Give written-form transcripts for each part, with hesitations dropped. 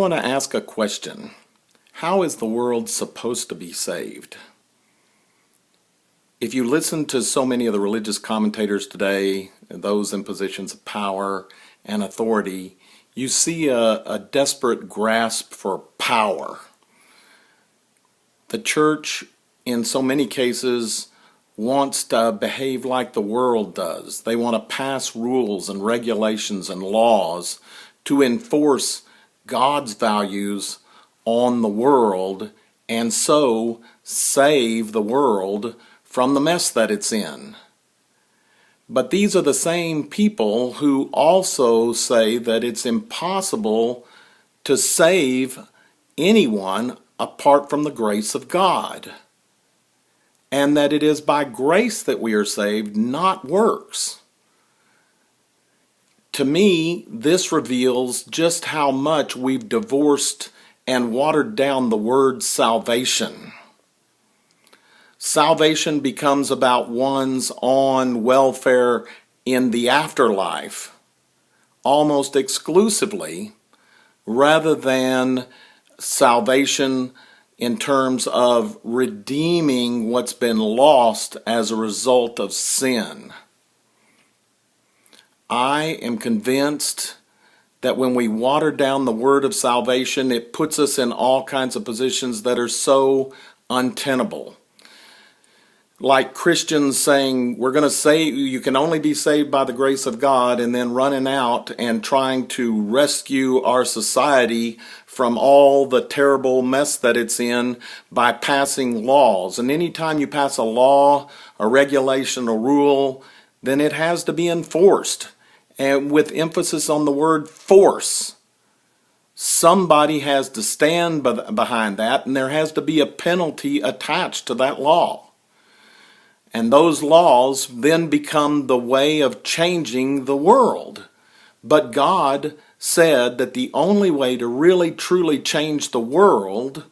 want to ask a question. How is the world supposed to be saved? If you listen to so many of the religious commentators today, those in positions of power and authority, you see a desperate grasp for power. The church, in so many cases, wants to behave like the world does. They want to pass rules and regulations and laws to enforce God's values on the world and so save the world from the mess that it's in. But these are the same people who also say that it's impossible to save anyone apart from the grace of God, and that it is by grace that we are saved, not works. To me, this reveals just how much we've divorced and watered down the word salvation. Salvation becomes about one's own welfare in the afterlife, almost exclusively, rather than salvation in terms of redeeming what's been lost as a result of sin. I am convinced that when we water down the word of salvation, it puts us in all kinds of positions that are so untenable. Like Christians saying, we're going to say you can only be saved by the grace of God, and then running out and trying to rescue our society from all the terrible mess that it's in by passing laws. And anytime you pass a law, a regulation, a rule, then it has to be enforced. And with emphasis on the word force. Somebody has to stand behind that, and there has to be a penalty attached to that law. And those laws then become the way of changing the world. But God said that the only way to really truly change the world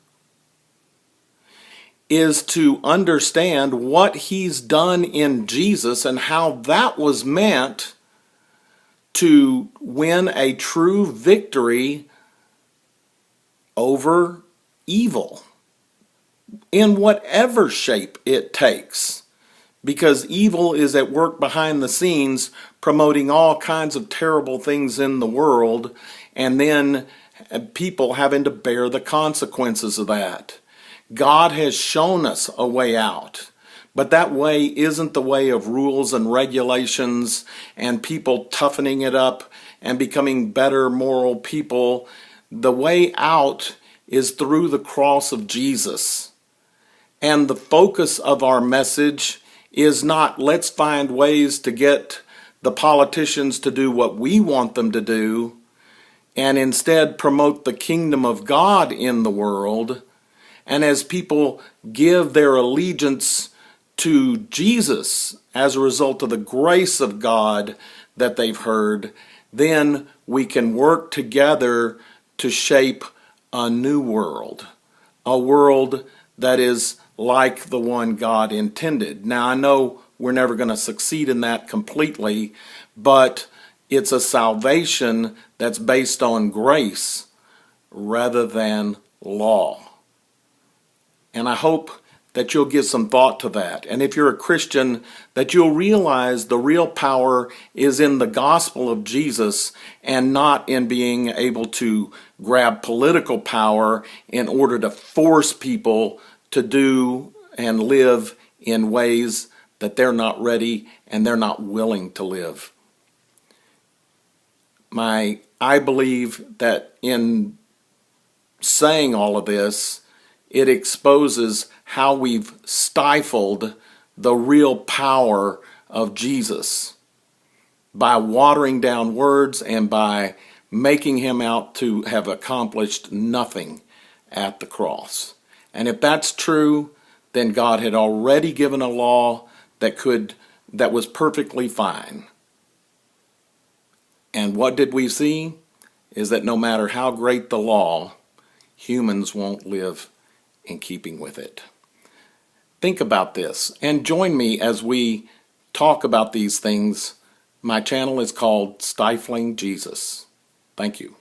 is to understand what He's done in Jesus and how that was meant to win a true victory over evil in whatever shape it takes. Because evil is at work behind the scenes, promoting all kinds of terrible things in the world, and then people having to bear the consequences of that. God has shown us a way out, but that way isn't the way of rules and regulations and people toughening it up and becoming better moral people. The way out is through the cross of Jesus. And the focus of our message is not let's find ways to get the politicians to do what we want them to do, and instead promote the kingdom of God in the world. And as people give their allegiance to Jesus as a result of the grace of God that they've heard, then we can work together to shape a new world, a world that is like the one God intended. Now, I know we're never going to succeed in that completely, but it's a salvation that's based on grace rather than law. And I hope that you'll give some thought to that. And if you're a Christian, that you'll realize the real power is in the gospel of Jesus and not in being able to grab political power in order to force people to do and live in ways that they're not ready and they're not willing to live. I believe that in saying all of this, it exposes how we've stifled the real power of Jesus by watering down words and by making Him out to have accomplished nothing at the cross. And if that's true, then God had already given a law that was perfectly fine. And what did we see? Is that no matter how great the law, humans won't live in keeping with it. Think about this and join me as we talk about these things. My channel is called Stifling Jesus. Thank you.